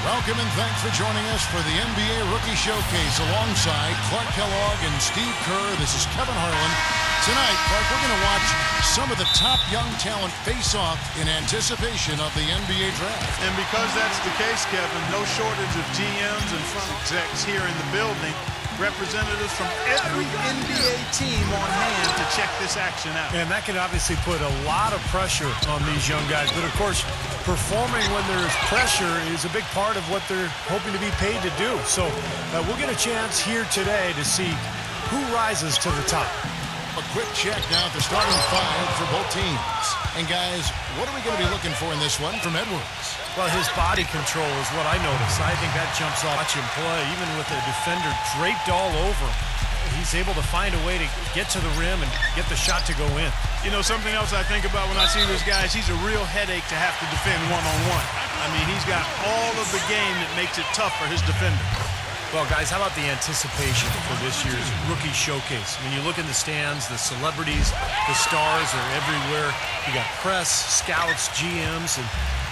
Welcome and thanks for joining us for the NBA Rookie Showcase alongside Clark Kellogg and Steve Kerr. This is Kevin Harlan. Tonight, Clark, we're going to watch some of the top young talent face off in anticipation of the NBA draft. And because that's the case, Kevin, no shortage of GMs and front execs here in the building. Representatives from every NBA team on hand to check this action out. And that can obviously put a lot of pressure on these young guys. But, of course, performing when there's pressure is a big part of what they're hoping to be paid to do. So we'll get a chance here today to see who rises to the top. A quick check now at the starting five for both teams. And, guys, what are we going to be looking for in this one from Edwards? Well, his body control is what I notice. I think that jumps off. Watch him play, even with the defender draped all over him. He's able to find a way to get to the rim and get the shot to go in. You know, something else I think about when I see this guy is he's a real headache to have to defend one-on-one. I mean, he's got all of the game that makes it tough for his defender. Well, guys, how about the anticipation for this year's Rookie Showcase? When you look in the stands, the celebrities, the stars are everywhere. You got press, scouts, GMs, and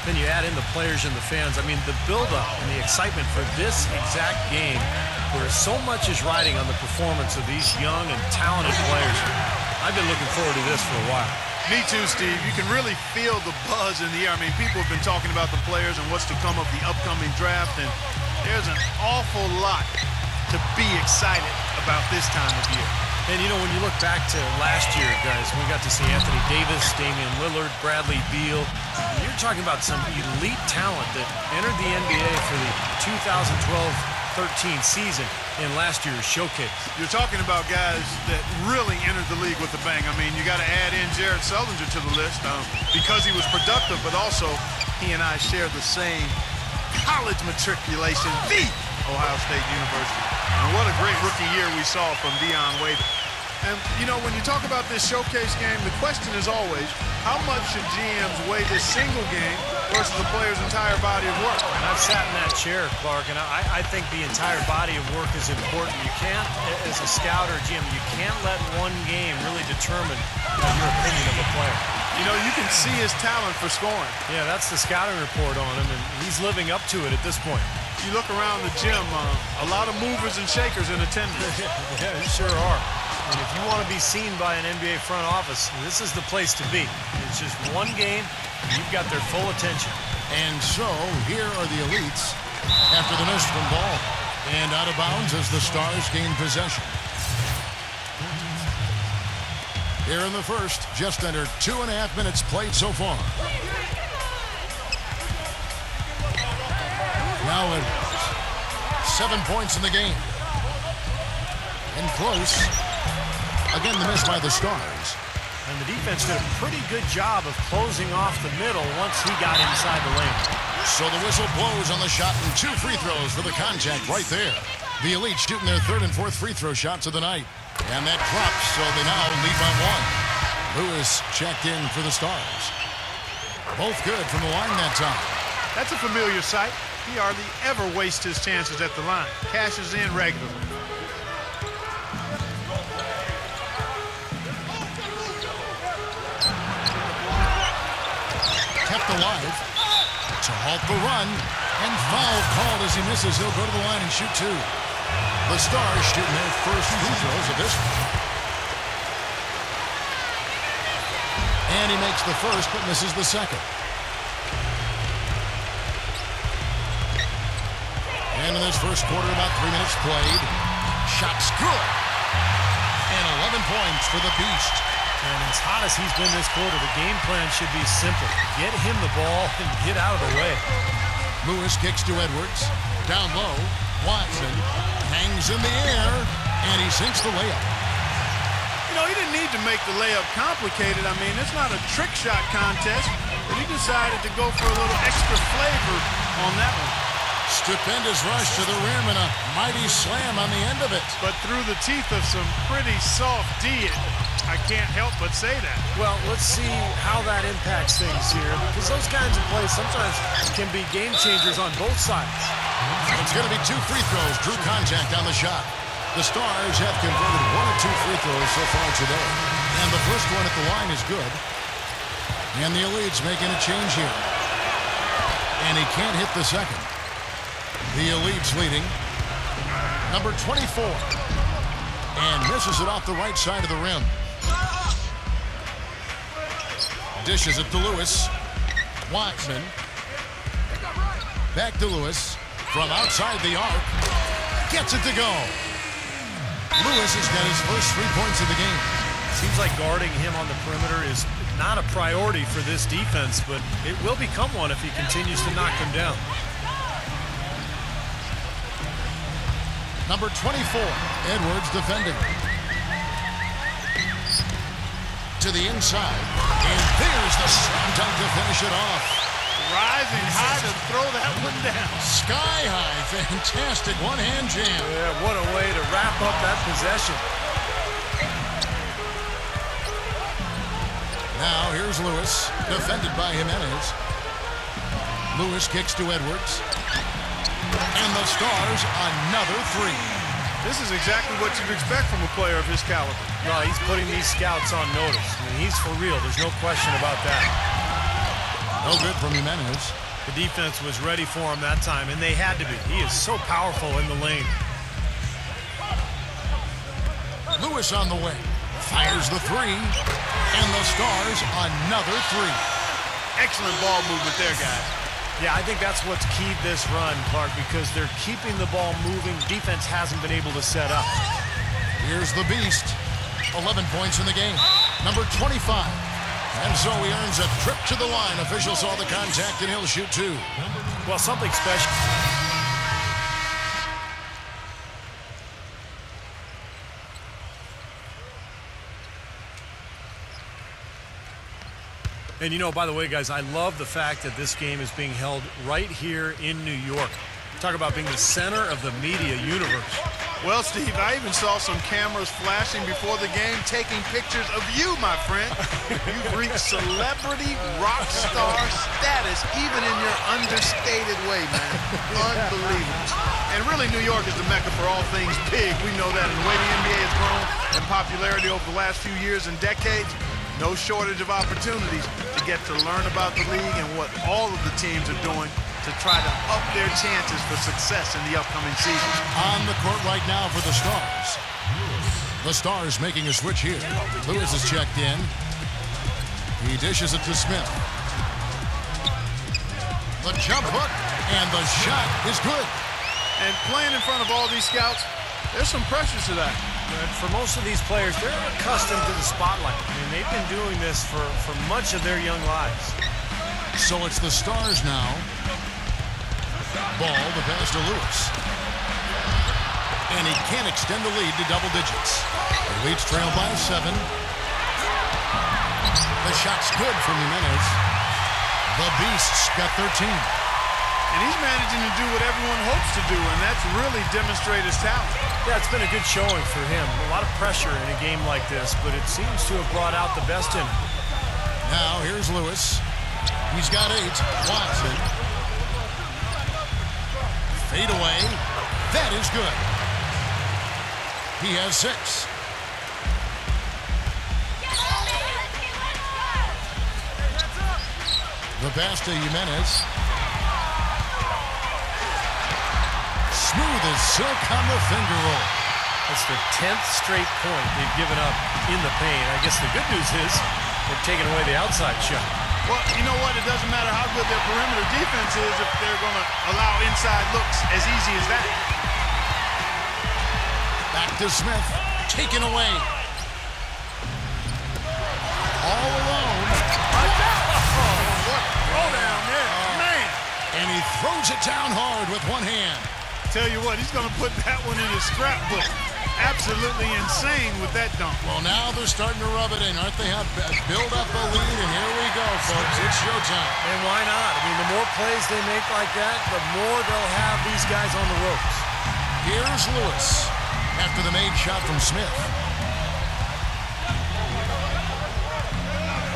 then you add in the players and the fans. I mean, the buildup and the excitement for this exact game, where so much is riding on the performance of these young and talented players. I've been looking forward to this for a while. Me too, Steve. You can really feel the buzz in the air. I mean, people have been talking about the players and what's to come of the upcoming draft, and there's an awful lot to be excited about this time of year. And, you know, when you look back to last year, guys, we got to see Anthony Davis, Damian Lillard, Bradley Beal. You're talking about some elite talent that entered the NBA for the 2012-13 season in last year's showcase. You're talking about guys that really entered the league with a bang. I mean, you got to add in Jared Sullinger to the list because he was productive, but also he and I share the same college matriculation, the Ohio State University. And what a great rookie year we saw from Dion Waiters. And, you know, when you talk about this showcase game, the question is always, how much should GMs weigh this single game versus the player's entire body of work? And I've sat in that chair, Clark, and I think the entire body of work is important. You can't, as a scout or GM, you can't let one game really determine your opinion of a player. You know, you can see his talent for scoring. Yeah, that's the scouting report on him, and he's living up to it at this point. You look around the gym, a lot of movers and shakers in attendance. Yeah, they sure are. And if you want to be seen by an NBA front office, this is the place to be. It's just one game, and you've got their full attention. And so, here are the elites after the miss from ball. And out of bounds as the Stars gain possession. Here in the first, just under 2.5 minutes played so far. Now Edwards, 7 points in the game. And close. Again, the miss by the Stars. And the defense did a pretty good job of closing off the middle once he got inside the lane. So the whistle blows on the shot and 2 free throws for the contact right there. The Elite shooting their 3rd and 4th free throw shots of the night. And that drops, so they now lead by 1. Lewis checked in for the Stars. Both good from the line that time. That's a familiar sight. He hardly ever wastes his chances at the line. Cashes in regularly. Kept alive to halt the run, and foul called as he misses. He'll go to the line and shoot 2. The Stars shooting their first free throws of this one. And he makes the first, but misses the second. And in this first quarter, about 3 minutes played. Shot's good. And 11 points for the Beast. And as hot as he's been this quarter, the game plan should be simple. Get him the ball and get out of the way. Lewis kicks to Edwards. Down low. Watson hangs in the air, and he sinks the layup. You know, he didn't need to make the layup complicated. I mean, it's not a trick shot contest, but he decided to go for a little extra flavor on that one. Stupendous rush to the rim and a mighty slam on the end of it. But through the teeth of some pretty soft D, I can't help but say that. Well, let's see how that impacts things here, because those kinds of plays sometimes can be game changers on both sides. It's going to be 2 free throws. Drew contact on the shot. The Stars have converted 1 of 2 free throws so far today. And the first one at the line is good. And the Elite's making a change here. And he can't hit the second. The Elite's leading. Number 24. And misses it off the right side of the rim. Dishes it to Lewis. Watson. Back to Lewis. From outside the arc. Gets it to go. Lewis has got his first 3 points of the game. Seems like guarding him on the perimeter is not a priority for this defense, but it will become one if he continues to knock them down. Number 24, Edwards defending. To the inside, and there's the slam dunk to finish it off. Rising high to throw that one down. Sky high, fantastic one-hand jam. Yeah, what a way to wrap up that possession. Now here's Lewis, defended by Jimenez. Lewis kicks to Edwards. And the Stars, another three. This is exactly what you'd expect from a player of his caliber. No, he's putting these scouts on notice. I mean, he's for real. There's no question about that. No good from Jimenez. The defense was ready for him that time, and they had to be. He is so powerful in the lane. Lewis on the way. Fires the three. And the Stars, another three. Excellent ball movement there, guys. Yeah, I think that's what's keyed this run, Clark, because they're keeping the ball moving. Defense hasn't been able to set up. Here's the Beast. 11 points in the game. Number 25. And so he earns a trip to the line. Official saw the contact, and he'll shoot two. Well, something special. And you know, by the way, guys, I love the fact that this game is being held right here in New York. Talk about being the center of the media universe. Well, Steve, I even saw some cameras flashing before the game, taking pictures of you, my friend. You've reached celebrity rock star status, even in your understated way, man. Unbelievable. And really, New York is the mecca for all things big. We know that. And the way the NBA has grown in popularity over the last few years and decades, no shortage of opportunities to get to learn about the league and what all of the teams are doing to try to up their chances for success in the upcoming season. On the court right now for the Stars. The Stars making a switch here. Lewis is checked in. He dishes it to Smith. The jump hook, and the shot is good. And playing in front of all these scouts, there's some pressure to that. But for most of these players, they're accustomed to the spotlight. I mean, they've been doing this for much of their young lives. So it's the Stars now. Ball, the pass to Lewis. And he can't extend the lead to double digits. The Leafs trail by 7. The shot's good from Jimenez. The Beast's got 13. And he's managing to do what everyone hopes to do, and that's really demonstrate his talent. Yeah, it's been a good showing for him. A lot of pressure in a game like this, but it seems to have brought out the best in him. Now here's Lewis. He's got 8. Watson. Fade away. That is good. He has 6. The pass to Jimenez. Smooth as silk on the finger roll. It's the 10th straight point they've given up in the paint. I guess the good news is they're taking away the outside shot. Well, you know what? It doesn't matter how good their perimeter defense is if they're going to allow inside looks as easy as that. Back to Smith. Taken away. All alone. What a throw down there. Man. And he throws it down hard with one hand. Tell you what, he's going to put that one in his scrapbook. Absolutely insane with that dunk. Well, now they're starting to rub it in, aren't they? Build up a lead, and here we go, folks. It's showtime. And why not? I mean, the more plays they make like that, the more they'll have these guys on the ropes. Here's Lewis after the made shot from Smith.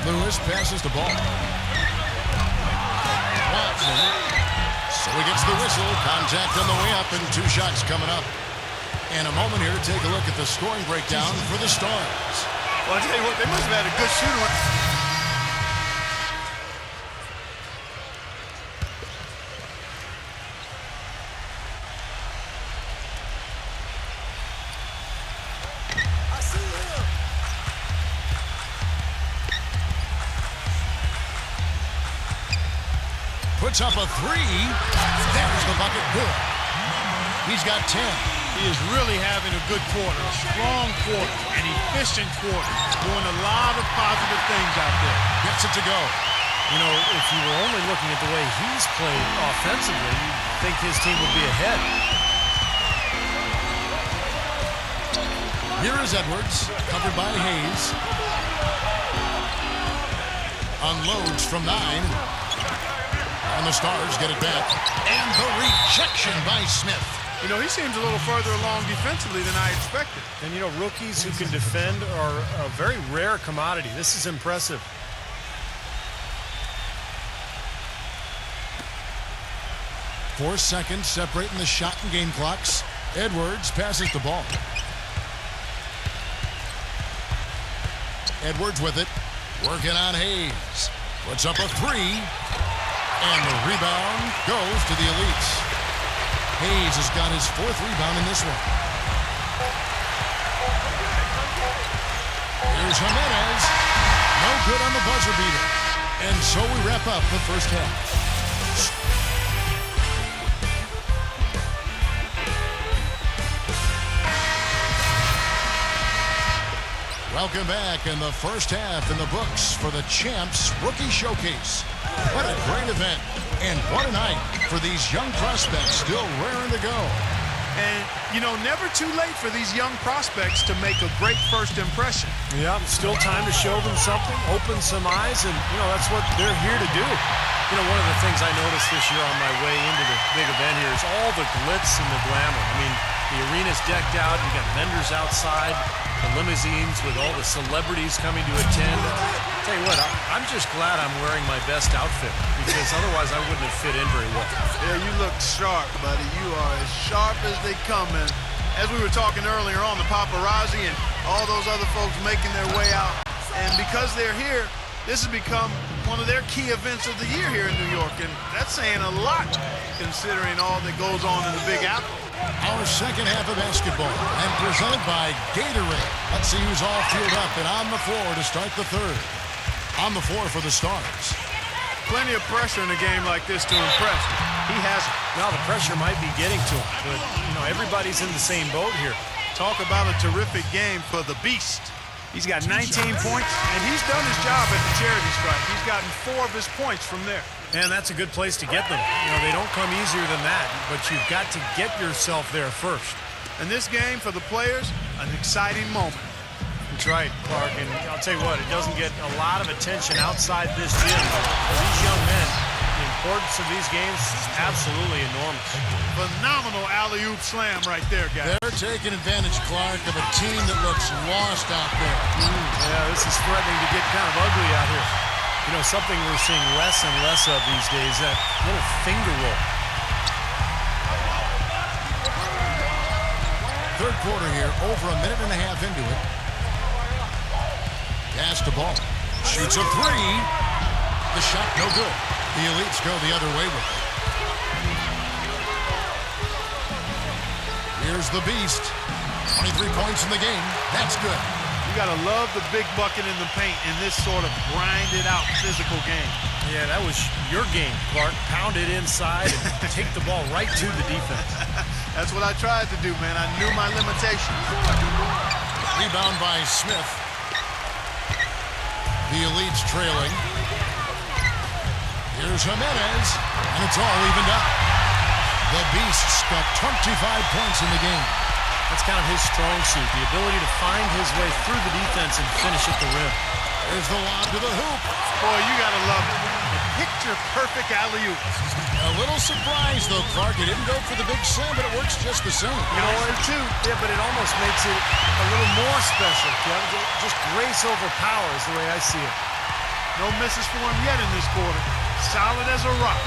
Lewis passes the ball. Watson. So he gets the whistle. Contact on the way up, and 2 shots coming up. In a moment here, take a look at the scoring breakdown for the Stars. Well, I tell you what, they must have had a good shooter. puts up a three. There's the bucket. Good. He's got 10. He is really having a good quarter, a strong quarter, an efficient quarter, doing a lot of positive things out there. Gets it to go. You know, if you were only looking at the way he's played offensively, you'd think his team would be ahead. Here is Edwards, covered by Hayes. Unloads from 9. And the Stars get it back. And the rejection by Smith. You know, he seems a little further along defensively than I expected. And, you know, rookies who can defend are a very rare commodity. This is impressive. 4 seconds separating the shot and game clocks. Edwards passes the ball. Edwards with it. Working on Hayes. Puts up a three. And the rebound goes to the Elites. Hayes has got his 4th rebound in this one. Here's Jimenez. No good on the buzzer beater. And so we wrap up the first half. Welcome back in the first half in the books for the Champs Rookie Showcase. What a great event, and what a night for these young prospects still raring to go. And, you know, never too late for these young prospects to make a great first impression. Yeah, still time to show them something, open some eyes, and, you know, that's what they're here to do. You know, one of the things I noticed this year on my way into the big event here is all the glitz and the glamour. I mean, the arena's decked out. You've got vendors outside, the limousines with all the celebrities coming to attend. I'll tell you what, I'm just glad I'm wearing my best outfit because otherwise I wouldn't have fit in very well. Yeah, you look sharp, buddy. You are as sharp as they come. And as we were talking earlier on, the paparazzi and all those other folks making their way out. And because they're here, this has become one of their key events of the year here in New York. And that's saying a lot considering all that goes on in the Big Apple. Our second half of basketball and presented by Gatorade. Let's see who's all fueled up and on the floor to start the third. On the floor for the Stars. Plenty of pressure in a game like this to impress. He hasn't. Well, the pressure might be getting to him, but, you know, everybody's in the same boat here. Talk about a terrific game for the Beast. He's got 19 points, and he's done his job at the charity stripe. He's gotten 4 of his points from there. And that's a good place to get them. You know, they don't come easier than that, but you've got to get yourself there first. And this game, for the players, an exciting moment. That's right, Clark, and I'll tell you what, it doesn't get a lot of attention outside this gym, but for these young men, the importance of these games is absolutely enormous. Phenomenal alley-oop slam right there, guys. They're taking advantage, Clark, of a team that looks lost out there. Yeah, this is threatening to get kind of ugly out here. You know, something we're seeing less and less of these days, that little finger roll. Third quarter here, over a minute and a half into it. Pass the ball. Shoots a three. The shot no good. The Elites go the other way with it. Here's the Beast. 23 points in the game. That's good. You got to love the big bucket in the paint in this sort of grinded-out physical game. Yeah, that was your game, Clark. Pound it inside and take the ball right to the defense. That's what I tried to do, man. I knew my limitations. Rebound by Smith. The Elites trailing. Here's Jimenez, and it's all evened up. The Beast's got 25 points in the game. That's kind of his strong suit, the ability to find his way through the defense and finish at the rim. There's the lob to the hoop. Boy, you got to love it. A picture-perfect alley-oop. A little surprised, though, Clark. He didn't go for the big slam, but it works just the same. You know what, too? Yeah, but it almost makes it a little more special, Kevin. Just grace over power is the way I see it. No misses for him yet in this quarter. Solid as a rock.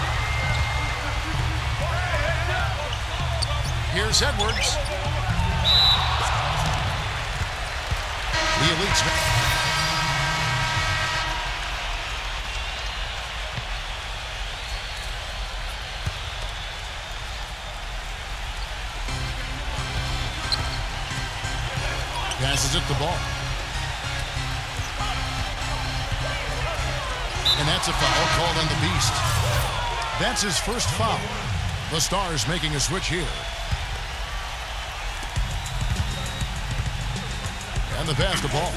Here's Edwards. The Elites. Passes it the ball. And that's a foul called on the Beast. That's his first foul. The Stars making a switch here. And the pass to Ball.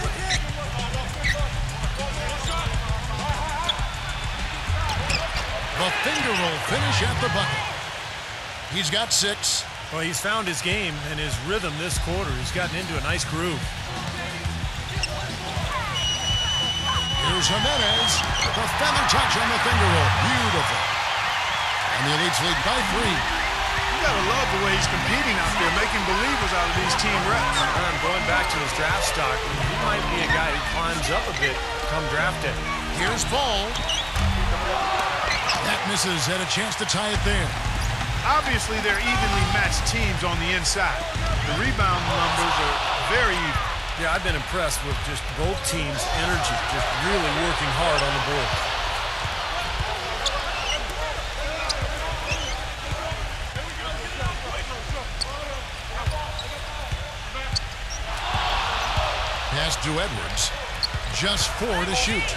The finger roll finish at the bucket. He's got 6. Well, he's found his game and his rhythm this quarter. He's gotten into a nice groove. Here's Jimenez. The feather touch on the finger roll. Beautiful. And the Elites lead by 3. You gotta love the way he's competing out there, making believers out of these team reps. And going back to his draft stock, he might be a guy who climbs up a bit come draft day. Here's Ball. That misses. Had a chance to tie it there. Obviously, they're evenly matched teams on the inside. The rebound numbers are very even. Yeah, I've been impressed with just both teams' energy, just really working hard on the board. Pass to Edwards. Just 4 to shoot.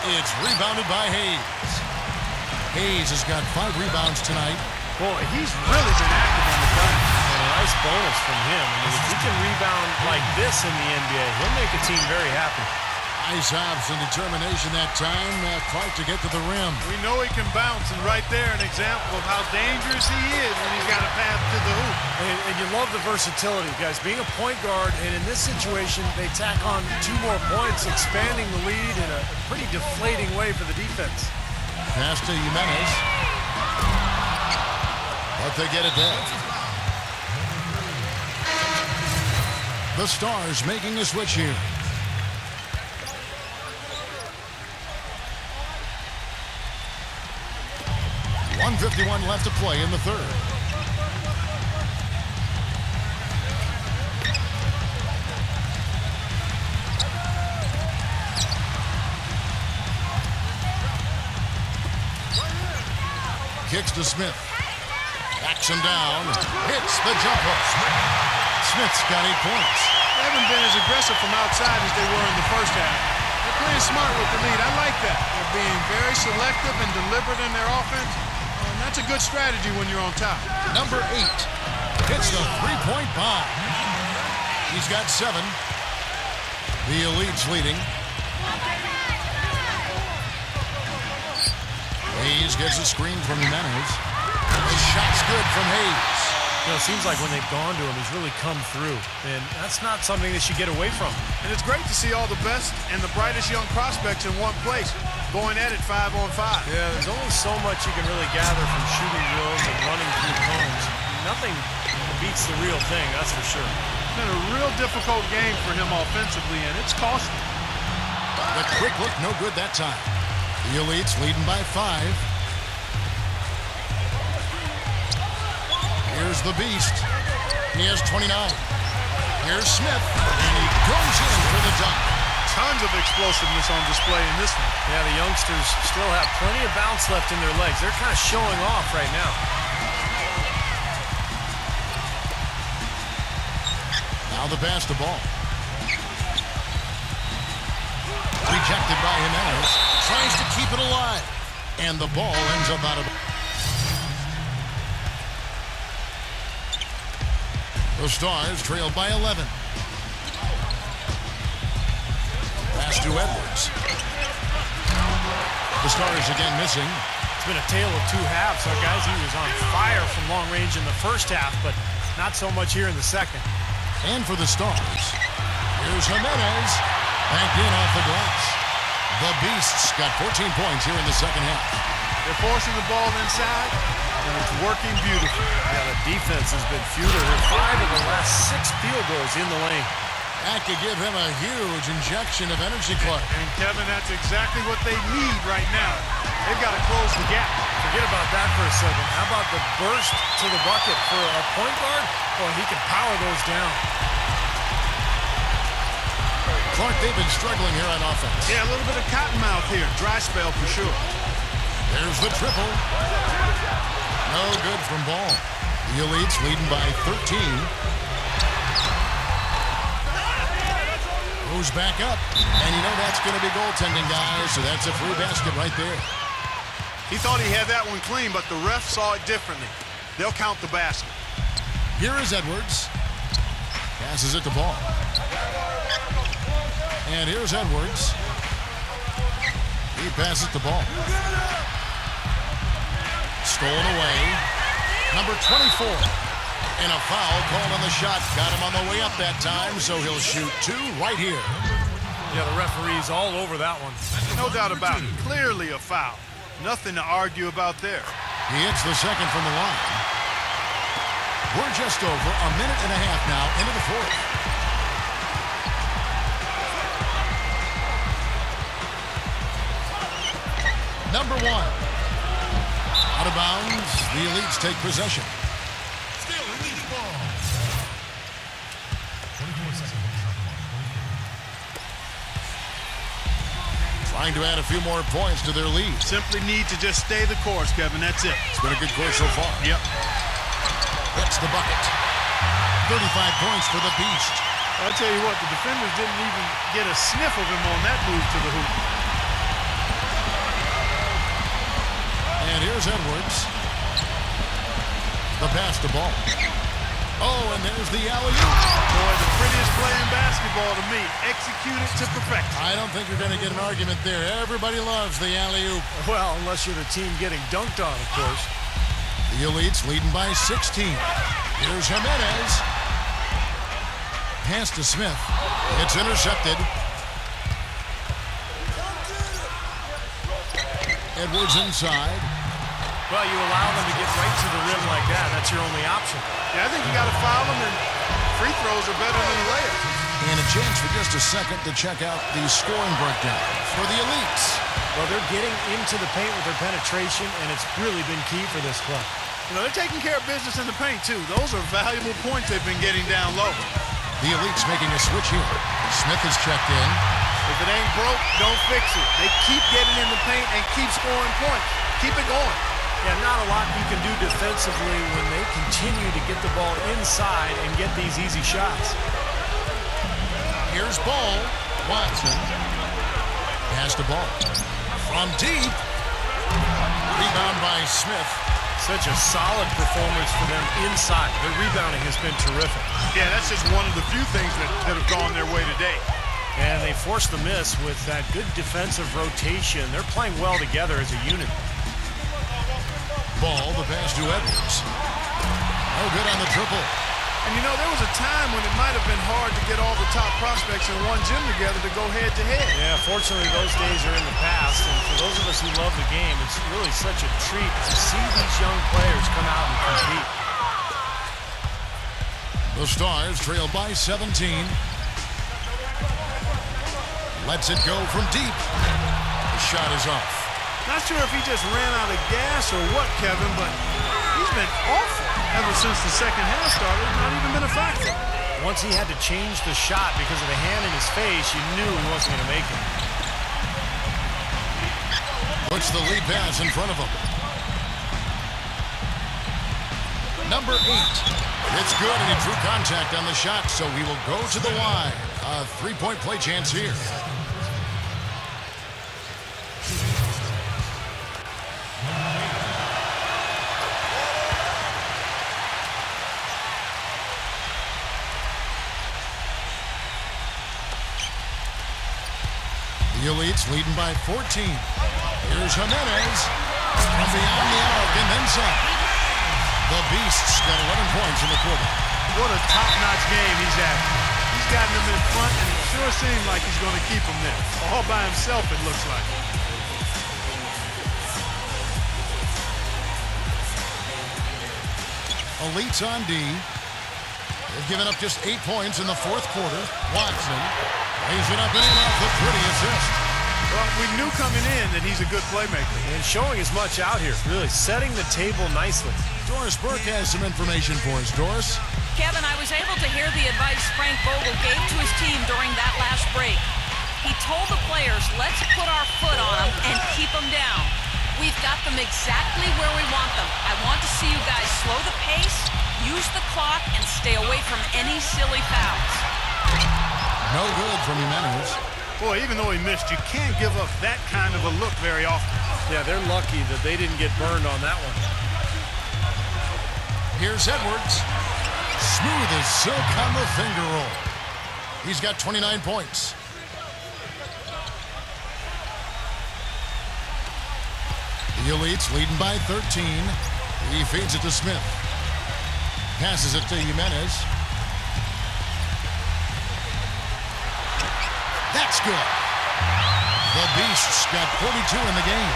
It's rebounded by Hayes. Hayes has got 5 rebounds tonight. Boy, he's really been active on the glass. And a nice bonus from him. I mean, if he can rebound like this in the NBA, he'll make a team very happy. Nice hops and determination that time. Clark to get to the rim. We know he can bounce, and right there an example of how dangerous he is when he's got a path to the hoop. And you love the versatility, guys. Being a point guard, and in this situation, they tack on 2 more points, expanding the lead in a pretty deflating way for the defense. Pass to Jimenez. But they get it back. The Stars making a switch here. .151 left to play in the third. Kicks to Smith. Backs him down. Hits the jumper. Smith's got 8 points. They haven't been as aggressive from outside as they were in the first half. They're playing smart with the lead. I like that. They're being very selective and deliberate in their offense. And that's a good strategy when you're on top. Number 8 hits the 3-point bomb. He's got 7. The Elites leading. Hayes gets a screen from Jimenez. The shot's good from Hayes. You know, it seems like when they've gone to him, he's really come through. And that's not something they should get away from. And it's great to see all the best and the brightest young prospects in one place, going at it 5-on-5. Yeah, there's only so much you can really gather from shooting drills and running through cones. Nothing beats the real thing, that's for sure. It's been a real difficult game for him offensively, and it's costly. The quick look, no good that time. The Elites leading by 5. Here's the Beast. He has 29. Here's Smith, and he goes in for the dunk. Tons of explosiveness on display in this one. Yeah, the youngsters still have plenty of bounce left in their legs. They're kind of showing off right now. Now the pass to Ball. Rejected by Jimenez. Tries to keep it alive. And the ball ends up out of... The Stars trail by 11. Pass to Edwards. The Stars again missing. It's been a tale of 2 halves. So, guys, he was on fire from long range in the first half, but not so much here in the second. And for the Stars, here's Jimenez. Banked in off the glass. The Beasts got 14 points here in the second half. They're forcing the ball inside, and it's working beautifully. Yeah, the defense has been futile. 5 of the last 6 field goals in the lane. That could give him a huge injection of energy, Clark. And Kevin, that's exactly what they need right now. They've got to close the gap. Forget about that for a second. How about the burst to the bucket for a point guard? Boy, he can power those down. Clark, they've been struggling here on offense. Yeah, a little bit of cottonmouth here. Dry spell for sure. There's the triple. No good from Ball. The Elites leading by 13. Goes back up. And you know that's going to be goaltending, guys, so that's a free basket right there. He thought he had that one clean, but the ref saw it differently. They'll count the basket. Here is Edwards. Passes it to Ball. And here's Edwards. He passes the Ball. Stolen away. Number 24. And a foul called on the shot. Got him on the way up that time, so he'll shoot two right here. Yeah, the referee's all over that one. No doubt about it. Clearly a foul. Nothing to argue about there. He hits the second from the line. We're just over a minute and a half now into the fourth. Number one. Out of bounds. The Elites take possession. Still Elite ball. 24 seconds. Trying to add a few more points to their lead. Simply need to just stay the course, Kevin. That's it. It's been a good course so far. Yep. Hits the bucket. 35 points for the Beast. I'll tell you what, the defenders didn't even get a sniff of him on that move to the hoop. And here's Edwards. The pass to Ball. Oh, and there's the alley-oop. Boy, the prettiest play in basketball to me. Executed to perfection. I don't think you're going to get an argument there. Everybody loves the alley-oop. Well, unless you're the team getting dunked on, of course. The Elites leading by 16. Here's Jimenez. Pass to Smith. It's intercepted. Edwards inside. Well, you allow them to get right to the rim like that. That's your only option. Yeah, I think you got to foul them, and free throws are better than a layup. And a chance for just a second to check out the scoring breakdown for the Elites. Well, they're getting into the paint with their penetration, and it's really been key for this club. You know, they're taking care of business in the paint, too. Those are valuable points they've been getting down low. The Elites making a switch here. Smith is checked in. If it ain't broke, don't fix it. They keep getting in the paint and keep scoring points. Keep it going. Yeah, not a lot you can do defensively when they continue to get the ball inside and get these easy shots. Here's Ball. Watson. Pass the Ball. From deep. Rebound by Smith. Such a solid performance for them inside. Their rebounding has been terrific. Yeah, that's just one of the few things that have gone their way today. And they forced the miss with that good defensive rotation. They're playing well together as a unit. Ball, the pass to Edwards. No good on the triple. And you know, there was a time when it might have been hard to get all the top prospects in one gym together to go head-to-head. Yeah, fortunately, those days are in the past. And for those of us who love the game, it's really such a treat to see these young players come out and compete. The Stars trail by 17. Lets it go from deep. The shot is off. Not sure if he just ran out of gas or what, Kevin, but he's been awful ever since the second half started. Not even been a factor. Once he had to change the shot because of the hand in his face, you knew he wasn't going to make it. Puts the lead pass in front of him. Number 8. It's good, and he drew contact on the shot, so he will go to the line. A three-point play chance here. The Elites leading by 14. Here's Jimenez from beyond the arc and then some. The Beasts got 11 points in the quarter. What a top-notch game he's having. He's gotten them in front, and it sure seems like he's going to keep them there. All by himself, it looks like. Elites on D. They've given up just 8 points in the fourth quarter. Watson lays it up and in off the pretty assist. Well, we knew coming in that he's a good playmaker. And showing as much out here, really setting the table nicely. Doris Burke has some information for us. Doris? Kevin, I was able to hear the advice Frank Vogel gave to his team during that last break. He told the players, let's put our foot on them and keep them down. We've got them exactly where we want them. I want to see you guys slow the pace, use the clock, and stay away from any silly fouls. No good from Jimenez. Boy, even though he missed, you can't give up that kind of a look very often. Yeah, they're lucky that they didn't get burned on that one. Here's Edwards. Smooth as silk on the finger roll. He's got 29 points. The Elites leading by 13. He feeds it to Smith. Passes it to Jimenez. That's good. The Beasts got 42 in the game.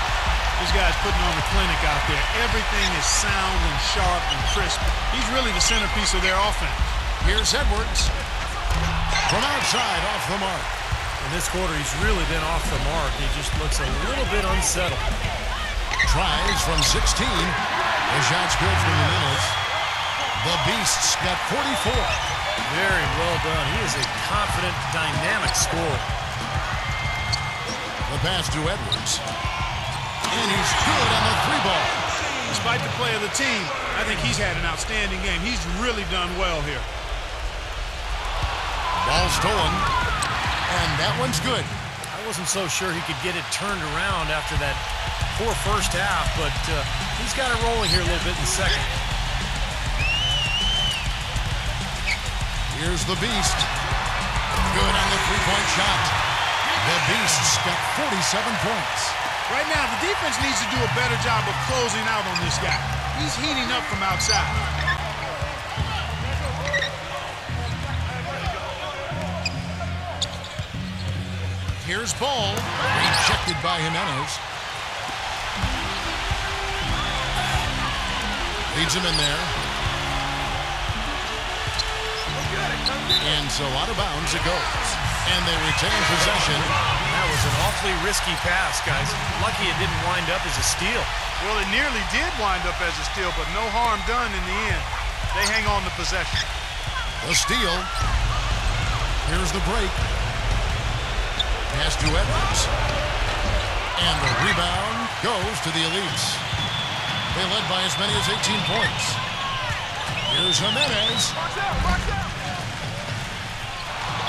This guy's putting on the clinic out there. Everything is sound and sharp and crisp. He's really the centerpiece of their offense. Here's Edwards. From outside, off the mark. In this quarter, he's really been off the mark. He just looks a little bit unsettled. Tries from 16. The shot's good from Jimenez. The Beasts got 44. Very well done. He is a confident, dynamic scorer. The pass to Edwards. And he's good on the three ball. Despite the play of the team, I think he's had an outstanding game. He's really done well here. Ball stolen. And that one's good. I wasn't so sure he could get it turned around after that poor first half, but he's got it rolling here a little bit in the second. Here's the Beast. Good on the three-point shot. The Beasts got 47 points. Right now, the defense needs to do a better job of closing out on this guy. He's heating up from outside. Here's ball. Rejected by Jimenez. Leads him in there. And so out of bounds it goes. And they retain possession. That was an awfully risky pass, guys. Lucky it didn't wind up as a steal. Well, it nearly did wind up as a steal, but no harm done in the end. They hang on to possession. The steal. Here's the break. Pass to Edwards. And the rebound goes to the Elites. They led by as many as 18 points. Here's Jimenez.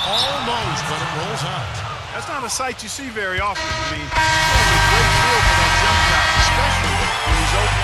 Almost, but it rolls out. That's not a sight you see very often. I mean, he has a great feel for that jump shot, especially when he's open.